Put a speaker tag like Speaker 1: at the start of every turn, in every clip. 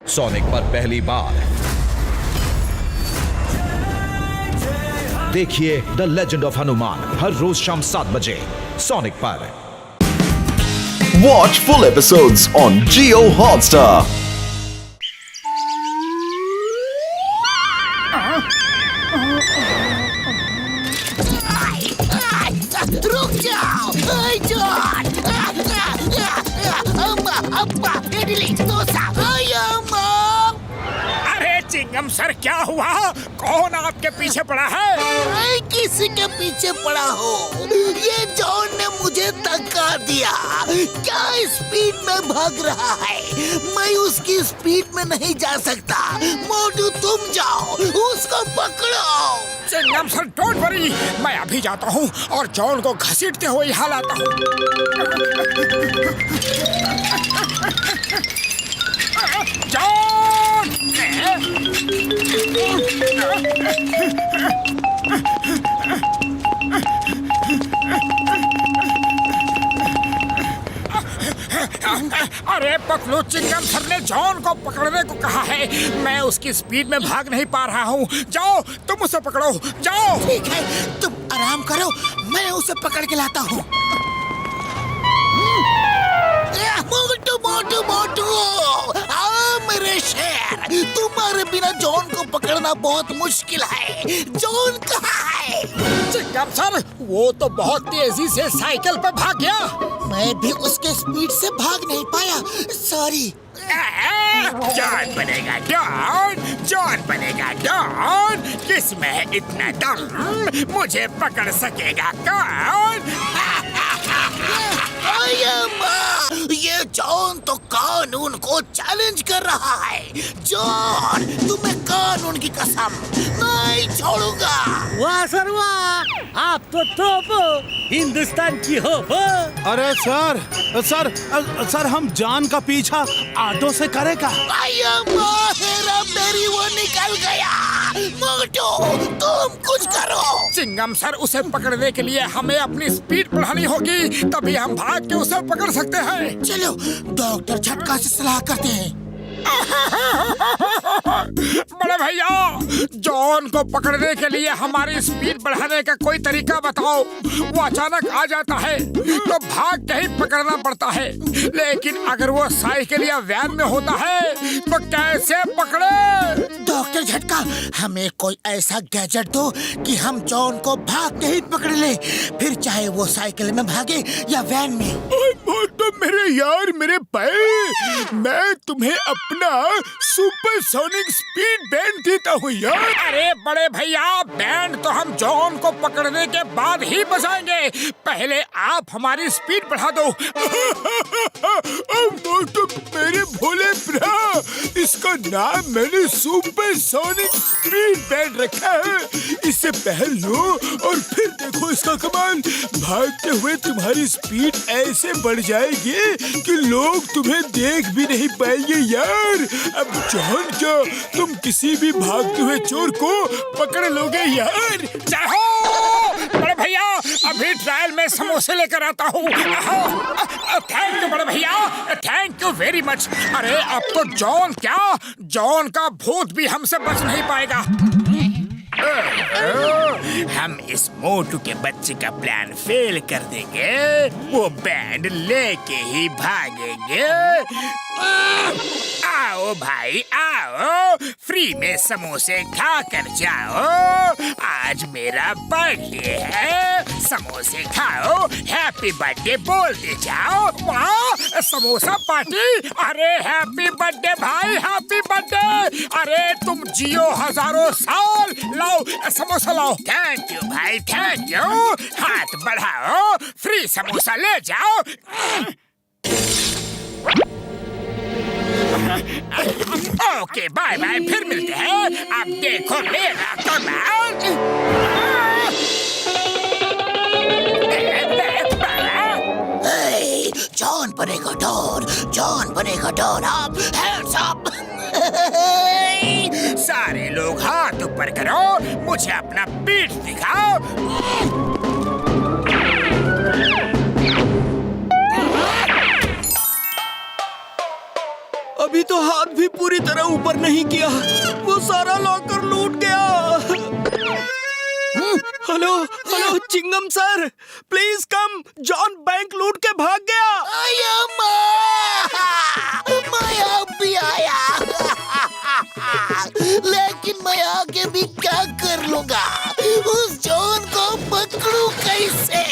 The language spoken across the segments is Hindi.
Speaker 1: सोनिक पर पहली बार देखिए द लेजेंड ऑफ हनुमान हर रोज शाम 7 बजे सोनिक पर।
Speaker 2: Watch full episodes on Jio Hotstar.
Speaker 3: रुक जाओ, जॉन। अम्मा, इडली डोसा, अम्मा।
Speaker 4: अरे चिंगम सर, क्या हुआ? कौन आपके पीछे पड़ा है?
Speaker 3: मैं किसी के पीछे पड़ा हूँ? ये जॉन ने मुझे धक्का दिया। क्या स्पीड में भाग रहा है? मैं उसकी स्पीड में नहीं जा सकता। मोटू तुम जाओ, उसको पकड़ो।
Speaker 4: चिंगम सर डोंट वरी, मैं अभी जाता हूँ और जॉन को घसीटते हुए यहाँ लाता हूँ। जॉन! अरे पकड़ो, चिंगम सर ने जॉन को पकड़ने को कहा है। मैं उसकी स्पीड में भाग नहीं पा रहा हूँ। जाओ, तुम उसे पकड़ो, जाओ।
Speaker 3: ठीक है, तुम आराम करो, मैं उसे पकड़ के लाता हूँ। मोटू मोटू मोटू, आओ मेरे शेर। तुम्हारे बिना जॉन को पकड़ना बहुत मुश्किल है। जॉन कहाँ है?
Speaker 4: चिंगम सर, वो तो बहुत तेजी से साइकिल पे भाग गया।
Speaker 3: मैं भी उसके स्पीड से भाग नहीं पाया, सॉरी।
Speaker 4: जॉन बनेगा डॉन, जॉन बनेगा डॉन। किसमें है इतना दम? मुझे पकड़ सकेगा कौन?
Speaker 3: ये जॉन तो कानून को चैलेंज कर रहा है। जॉन, तुम्हें कानून की कसम नहीं छोड़ूंगा।
Speaker 5: वाह सर वाह, आप तो टॉप हिंदुस्तान की हो।
Speaker 6: अरे सर हम जॉन का पीछा ऑटो से करेगा।
Speaker 3: हेरा मेरी वो निकल गया। मोटू तुम कुछ करो।
Speaker 4: चिंगम सर, उसे पकड़ने के लिए हमें अपनी स्पीड बढ़ानी होगी, तभी हम भाग के उसे पकड़ सकते हैं।
Speaker 3: चलो डॉक्टर झटका से सलाह करते हैं।
Speaker 4: बड़े भैया, जॉन को पकड़ने के लिए हमारी स्पीड बढ़ाने का कोई तरीका बताओ। वो अचानक आ जाता है तो भाग के ही पकड़ना पड़ता है, लेकिन अगर वो साइकिल या वैन में होता है तो कैसे पकड़े?
Speaker 3: डॉक्टर झटका, हमें कोई ऐसा गैजेट दो कि हम जॉन को भाग के ही पकड़ ले, फिर चाहे वो साइकिल में भागे या वैन में।
Speaker 4: तो मेरे यार, मेरे भाई, मैं तुम्हें अपना सुपरसोनिक स्पीड बैंड देता हूँ यार। अरे बड़े भैया, बैंड तो हम जॉन को पकड़ने के बाद ही बजाएंगे। पहले आप हमारी स्पीड बढ़ा दो। तो मेरे भोले भ्रा, इसका नाम मैंने सुपरसोनिक स्पीड बैंड रखा है। इसे पहन लो और फिर देखो इसका कमाल। भागते हुए तुम्हारी स्पीड ऐसे बढ़ जाएगी कि लोग तुम्हें देख भी नहीं पाएंगे यार। अब जॉन क्या, तुम किसी भी भागते हुए चोर को पकड़ लोगे यार। जाओ बड़े भैया, अभी ट्रायल में समोसे लेकर आता हूँ। थैंक यू बड़े भैया, थैंक यू वेरी मच। अरे अब तो जॉन क्या, जॉन का भूत भी हमसे बच नहीं पाएगा। हम इस मोटू के बच्चे का प्लान फेल कर देंगे। वो बैंड लेके ही भागेंगे। आओ भाई आओ, फ्री में समोसे खा कर जाओ। आज मेरा बर्थडे है, समोसे खाओ, हैप्पी बर्थडे बोलते जाओ। वाह, समोसा पार्टी। अरे हैप्पी बर्थडे भाई, हैप्पी बर्थडे। अरे तुम जियो हजारों साल। लाओ समोसा लाओ। थैंक यू भाई, थैंक यू। हाथ बढ़ाओ, फ्री समोसा ले जाओ। ओके बाय बाय, फिर मिलते हैं। अब देखो मेरा कमाल।
Speaker 3: जॉन बनेगा डॉन, जॉन बनेगा डॉन। आप हैंड्स अप।
Speaker 4: सारे लोग हाथ ऊपर करो, मुझे अपना पीठ दिखाओ।
Speaker 6: अभी
Speaker 7: तो हाथ भी पूरी तरह ऊपर नहीं किया, वो सारा लॉकर लूट गया। हेलो हेलो चिंगम sir, please come, John bank लूट के भाग गया।
Speaker 3: आया मैं अब भी आया लेकिन मैं आगे भी क्या कर लूंगा, उस जॉन को पकड़ूं कैसे?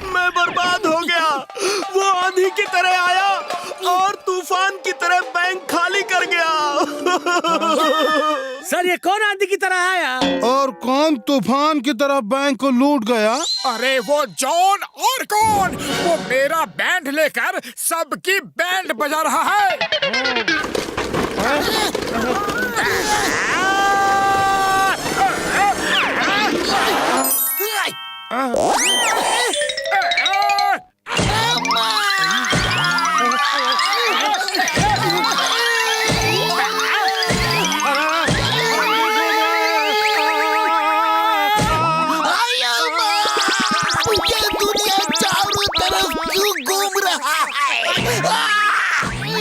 Speaker 7: मैं बर्बाद हो गया। वो आंधी की तरह आया और तूफान की तरह बैंक खाली कर गया।
Speaker 5: सर ये कौन आंधी की तरह आया?
Speaker 6: और कौन तूफान की तरह बैंक को लूट गया?
Speaker 4: अरे वो जॉन और कौन, वो मेरा बैंड लेकर सबकी बैंड बजा रहा है।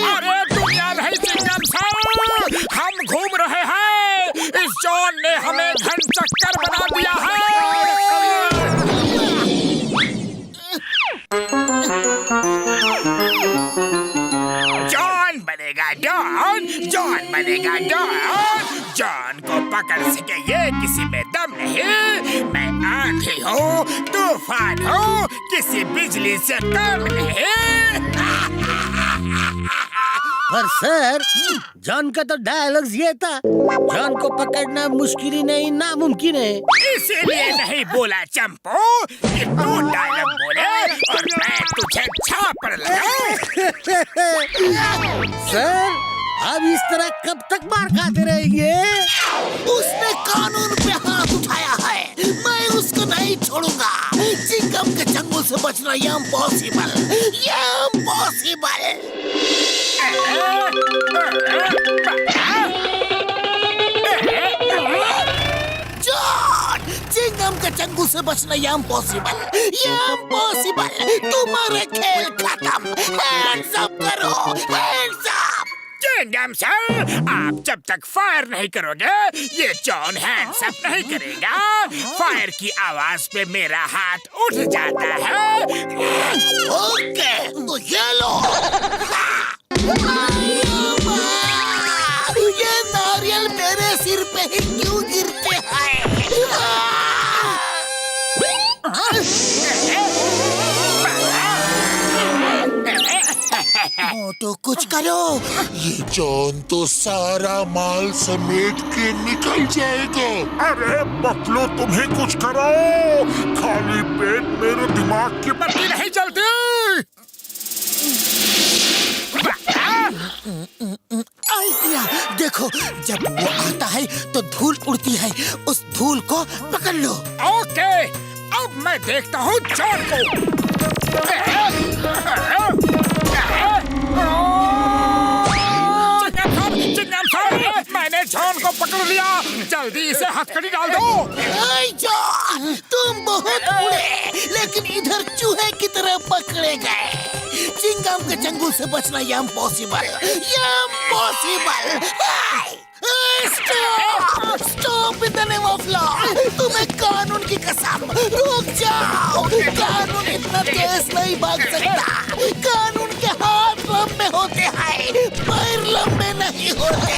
Speaker 4: अरे दुनिया नहीं चिंगम सर, हम घूम रहे हैं। इस जॉन ने हमें घन चक्कर बना दिया है। जॉन बनेगा डॉन, जॉन बनेगा डॉन। जॉन को पकड़ सके ये किसी में दम नहीं। मैं आंधी हूँ, तूफान हूँ, किसी बिजली से कम नहीं।
Speaker 5: पर सर जॉन का तो डायलॉग्स ये था, जॉन को पकड़ना मुश्किल ही नहीं नामुमकिन है।
Speaker 4: इसीलिए नहीं बोला चंपू कि तू डायलॉग बोले और मैं तुझे छापड़ लगाऊं।
Speaker 5: सर अब इस तरह कब तक मार खाते रहेंगे?
Speaker 3: उसने कानून पे हाथ उठाया है, मैं उसको नहीं छोड़ूंगा। चिंगम के चंगुल से बचना ये इम्पॉसिबल, ये इम्पॉसिबल। जॉन, चिंगम के चंगुल से बचना ये इम्पॉसिबल, ये इम्पॉसिबल। तुम्हारे खेल खत्म। हैंड्स अप करो, हैंड्स अप।
Speaker 4: चिंगम सर, आप जब तक फायर नहीं करोगे ये जॉन हैंड्स अप नहीं करेगा। फायर की आवाज पे मेरा हाथ उठ जाता है।
Speaker 3: ओके, तो ये लो। ये नारियल मेरे सिर पे ही क्यों गिरते हैं? तो कुछ करो।
Speaker 8: ये जॉन तो सारा माल समेट के निकल जाएगा।
Speaker 4: अरे बकलो तुम्हें कुछ करो, खाली पेट मेरे दिमाग की बत्ती नहीं चलती।
Speaker 3: आइडिया देखो, जब वो आता है तो धूल उड़ती है, उस धूल को पकड़ लो।
Speaker 4: ओके, अब मैं देखता हूँ जॉन को। मैंने जॉन को पकड़ लिया, जल्दी इसे हथकड़ी डाल दो।
Speaker 3: जॉन, तुम बहुत उड़े, लेकिन इधर चूहे की तरह पकड़े गए। चिंगम के चंगुल से बचना ये इम्पॉसिबल, ये impossible. Stop, stop in the name of law. तुम्हें कानून की कसम, रुक जाओ। कानून इतना तेज नहीं भाग सकता। कानून के हाथ लंबे होते हैं, पैर लंबे नहीं होते।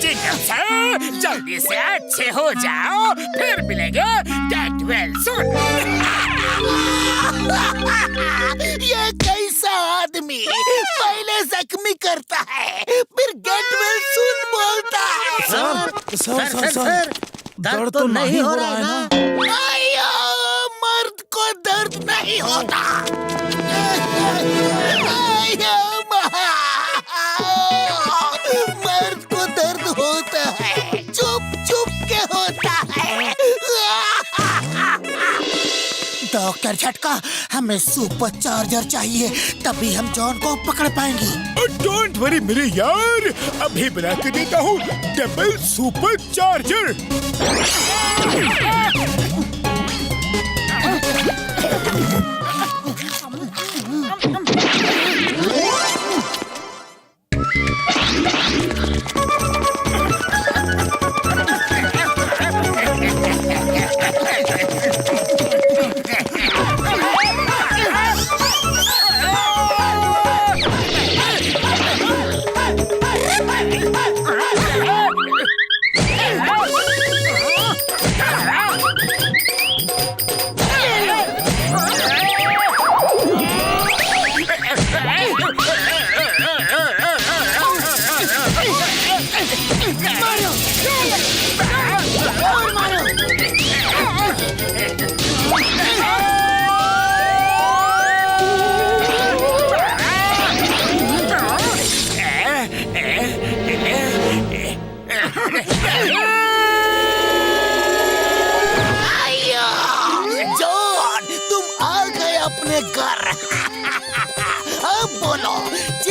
Speaker 4: चिंगम सर, जल्दी से अच्छे हो जाओ, फिर मिलेंगे। Get well soon.
Speaker 3: ये कैसा आदमी पहले जख्मी करता है, फिर गेट वेल सून बोलता है।
Speaker 5: सर दर्द तो नहीं हो रहा है ना?
Speaker 3: आया, मर्द को दर्द नहीं होता। आया, मर्द को दर्द होता है, चुप चुप के होता है। डॉक्टर झटका, हमें सुपर चार्जर चाहिए, तभी हम जॉन को पकड़ पाएंगे।
Speaker 4: डोंट वरी मेरे यार, अभी बना के देता हूँ डबल सुपर चार्जर।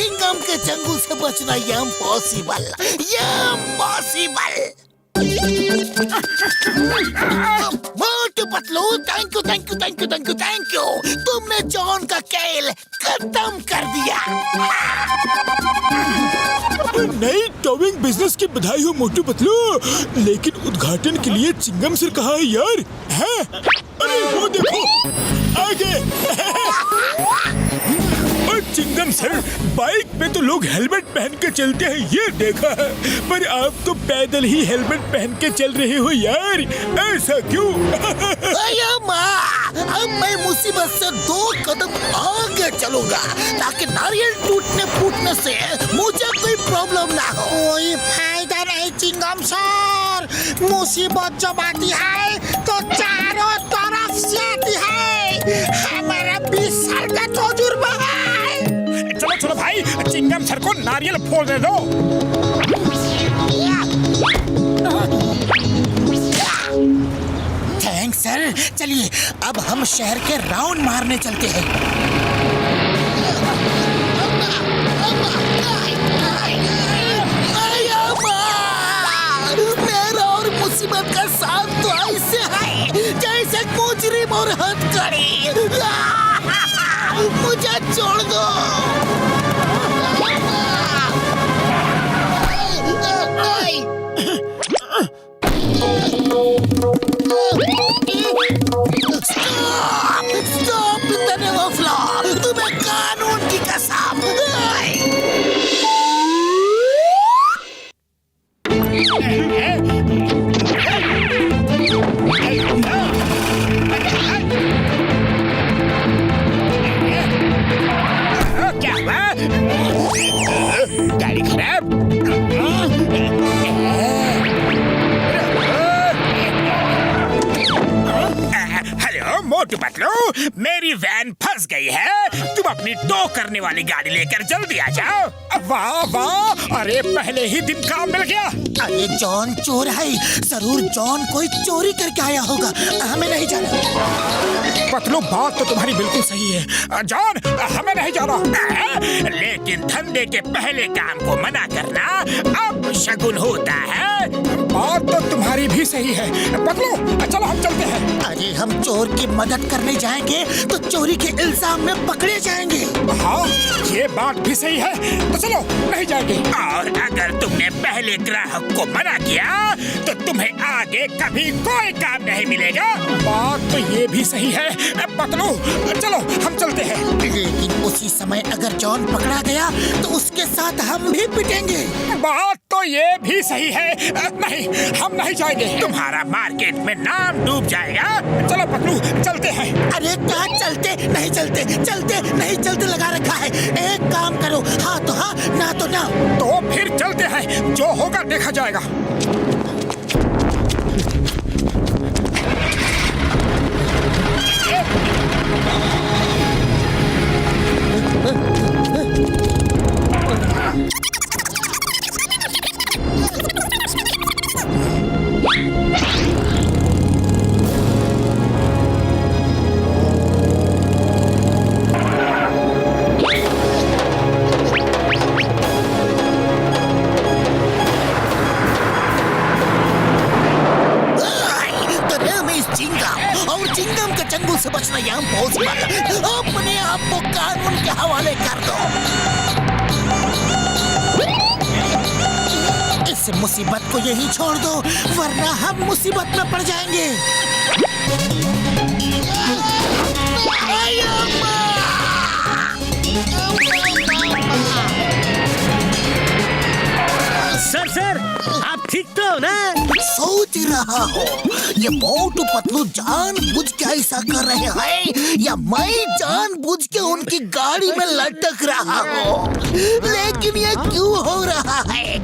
Speaker 3: चिंगम के चंगुल से बचना impossible, impossible. Motu Patlu, thank you thank you thank you thank you thank you. तुमने जॉन का खेल खत्म कर दिया।
Speaker 4: नई टॉविंग बिजनेस की बधाई हो मोटू पतलू, लेकिन उद्घाटन के लिए चिंगम सर कहाँ है यार? हैं? अरे वो देखो आगे। और चिंगम सर, बाइक पे तो लोग हेलमेट पहन के चलते हैं, ये देखा है, पर आप तो पैदल ही हेलमेट पहन के चल रहे हो यार, ऐसा क्यों?
Speaker 3: अब मैं मुसीबत से 2 कदम आगे चलूंगा ताकि नारियल टूटने फूटने से मुझे कोई प्रॉब्लम ना हो।
Speaker 5: कोई फायदा नहीं चिंगम सर, मुसीबत जब आती है तो चारों तरफ से आती है। हमारा 20 साल का तजुर्बा है।
Speaker 6: चलो चलो भाई, चिंगम सर को नारियल फोड़ने दो।
Speaker 3: Thanks sir. चलिए अब हम शहर के राउंड मारने चलते हैं। मेरा और मुसीबत का साथ तो ऐसे है जैसे मुजरिम और हथकड़ी। मुझे छोड़ दो। Stop in the name of law. तुम्हें कानून की कसम।
Speaker 6: क्या हुआ? गाड़ी खराब? हेलो मोटू पतलू, मेरी वैन फंस गई है, तुम अपनी टो करने वाली गाड़ी लेकर जल्दी आ जाओ। वाह वाह, अरे पहले ही दिन काम मिल गया।
Speaker 3: अरे जॉन चोर है, जरूर जॉन कोई चोरी करके आया होगा, हमें नहीं जाना।
Speaker 6: पतलू बात तो तुम्हारी बिल्कुल सही है जॉन, हमें नहीं जाना। लेकिन धंधे के पहले काम को मना करना अब शगुन होता है। बात तो तुम्हारी भी सही है पतलू, चलो हम चलते हैं।
Speaker 3: अरे हम चोर की मदद करने जाएंगे तो चोरी के इल्जाम में पकड़े जाएंगे।
Speaker 6: हाँ ये बात भी सही है, तो चलो नहीं जाएंगे।
Speaker 9: और अगर तुमने पहले ग्राहक को मना किया तो तुम्हें आगे कभी कोई काम नहीं मिलेगा।
Speaker 6: बात तो ये भी सही है पतलू, चलो हम चलते हैं।
Speaker 3: लेकिन उसी समय अगर जॉन पकड़ा गया तो उसके साथ हम भी पिटेंगे।
Speaker 6: बात तो ये भी सही है, नहीं हम नहीं जाएंगे।
Speaker 9: तुम्हारा मार्केट में नाम डूब जाएगा।
Speaker 6: चलो पतलू चलते हैं।
Speaker 3: अरे क्या चलते नहीं चलते, चलते नहीं चलते लगा रखा है। एक काम करो, हाँ तो हाँ ना तो ना।
Speaker 6: तो फिर चलते हैं, जो होगा देखा जाएगा।
Speaker 3: से बचना यहाँ पॉसिबल। अपने आप को कानून के हवाले कर दो। इस मुसीबत को यही छोड़ दो, वरना हम मुसीबत में पड़ जाएंगे।
Speaker 5: सर सर आप ठीक तो हो ना?
Speaker 3: सोच रहा हो ये मोटू पतलू जानबूझ के ऐसा कर रहे हैं या मैं जानबूझ के उनकी गाड़ी में लटक रहा हूँ, लेकिन ये क्यों हो रहा है?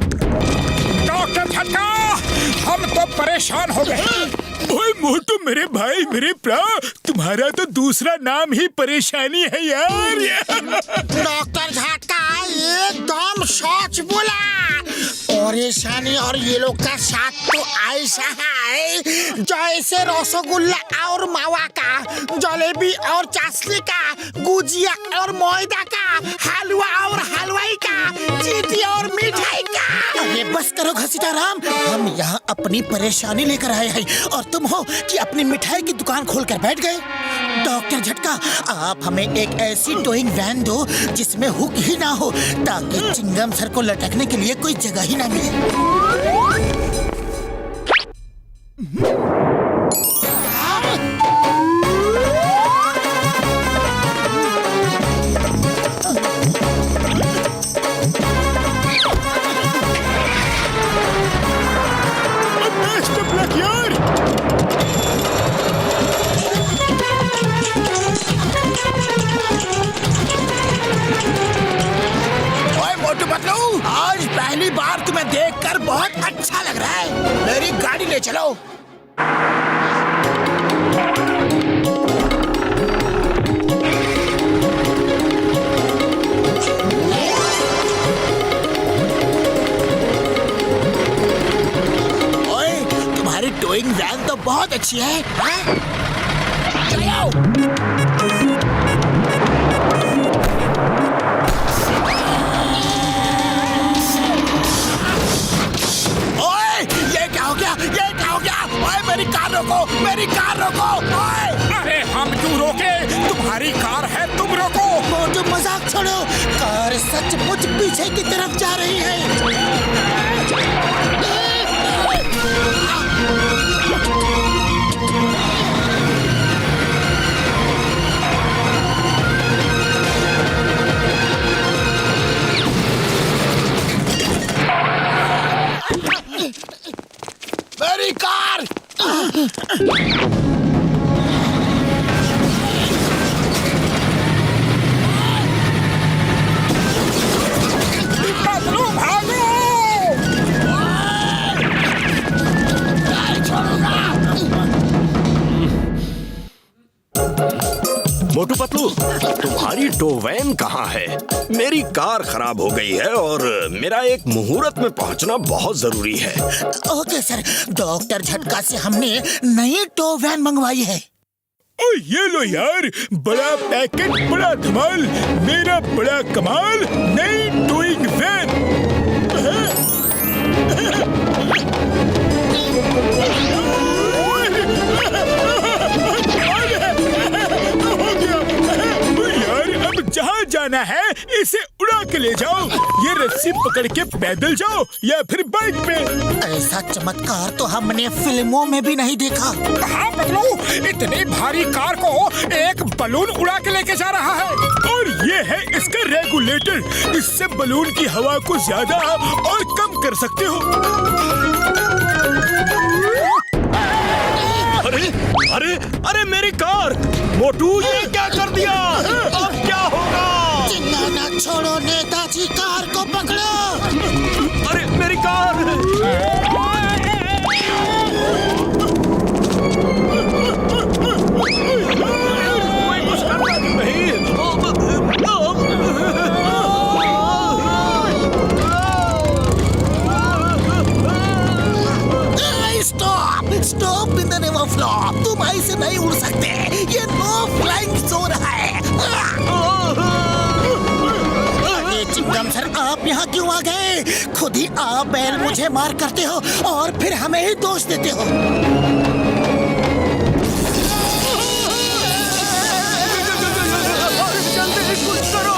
Speaker 6: डॉक्टर झटका, हम तो परेशान हो गए।
Speaker 4: ओए मोटू मेरे भाई मेरे प्रा, तुम्हारा तो दूसरा नाम ही परेशानी है यार।
Speaker 5: डॉक्टर झटका एकदम सच बोला। परेशानी और ये लोग का साथ तो ऐसा है जैसे रसगुल्ला और मावा का, जलेबी और चाशनी का, गुजिया और मैदा का, हलवा और हलवाई करो घसीटाराम, हम यहाँ अपनी परेशानी लेकर आए हैं और तुम हो कि अपनी मिठाई की दुकान खोलकर बैठ गए। डॉक्टर झटका, आप हमें एक ऐसी टोइंग वैन दो जिसमें हुक ही ना हो, ताकि चिंगम सर को लटकने के लिए कोई जगह ही ना मिले। आज पहली बार तुम्हें देखकर बहुत अच्छा लग रहा है। मेरी गाड़ी ले चलो। ओए, तुम्हारी टोइंग वैन तो बहुत अच्छी है, हाँ? चलो। मेरी कार रोको! ओए!
Speaker 9: अरे हम क्यों रोके? तुम्हारी कार है, तुम रोको।
Speaker 5: मोटू मजाक छोड़ो, कार सचमुच पीछे की तरफ जा रही है। मेरी कार!
Speaker 9: पतलू भागो!
Speaker 10: मोटू पतलू, तुम्हारी टोवैन कहाँ है? मेरी कार खराब हो गई है और मेरा एक मुहूर्त में पहुंचना बहुत जरूरी है।
Speaker 5: ओके सर, डॉक्टर झटका से हमने नई टोवैन मंगवाई है।
Speaker 4: ओ ये लो यार, बड़ा पैकेट, बड़ा धमाल, मेरा बड़ा कमाल, नई टोइंग वैन। जहाँ जाना है इसे उड़ा के ले जाओ। ये रस्सी पकड़ के पैदल जाओ या फिर बाइक पे।
Speaker 5: ऐसा चमत्कार तो हमने फिल्मों में भी नहीं देखा।
Speaker 9: हाँ पतलू, इतनी भारी कार को एक बलून उड़ा के लेके जा रहा है।
Speaker 4: और ये है इसका रेगुलेटर, इससे बलून की हवा को ज्यादा और कम कर सकते हो।
Speaker 10: अरे अरे अरे मेरी कार! मोटू, ये क्या कर दिया? अब क्या होगा?
Speaker 5: चिल्लाना छोड़ो नेताजी, कार को पकड़ो।
Speaker 10: अरे मेरी कार! कोई कुछ कर रहा नहीं।
Speaker 5: Stop! Stop in the name of law. तुम ऐसे नहीं उड़ सकते, ये नो फ्लाइंग जोन है। अरे चिंगम सर, आप यहाँ क्यों आ गए? खुद ही आप बैल मुझे मार करते हो और फिर हमें ही दोष देते हो।
Speaker 10: जल्दी कुछ करो!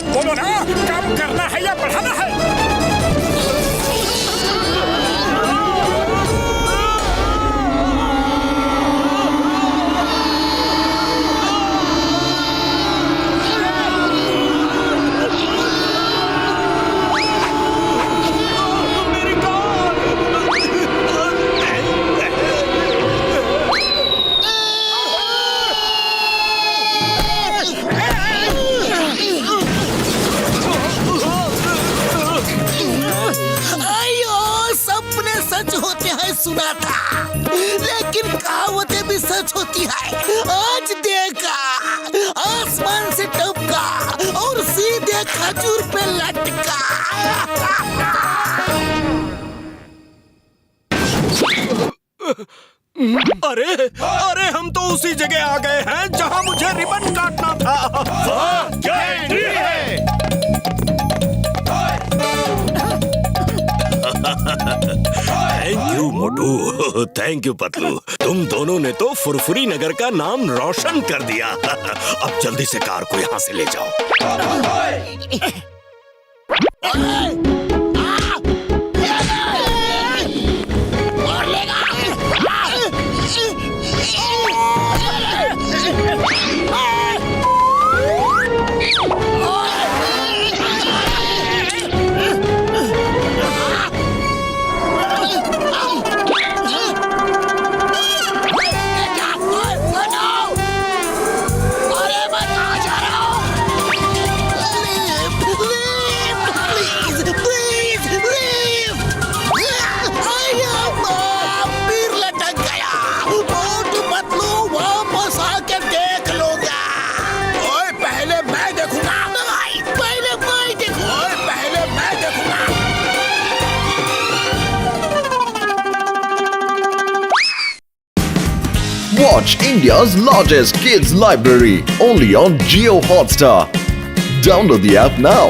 Speaker 9: बोलो ना, कम करना है या बढ़ाना है?
Speaker 5: सुना था, लेकिन कहावतें भी सच होती है। आज देखा, आसमान से टपका और सीधे खजूर पे लटका।
Speaker 10: अरे अरे हम तो उसी जगह आ गए हैं जहां मुझे रिबन काटना था। Thank you Motu, thank you Patlu. तुम दोनों ने तो फुरफुरी नगर का नाम रोशन कर दिया। अब जल्दी से कार को यहाँ से ले जाओ।
Speaker 2: Watch India's largest kids library only on Jio Hotstar. Download the app now.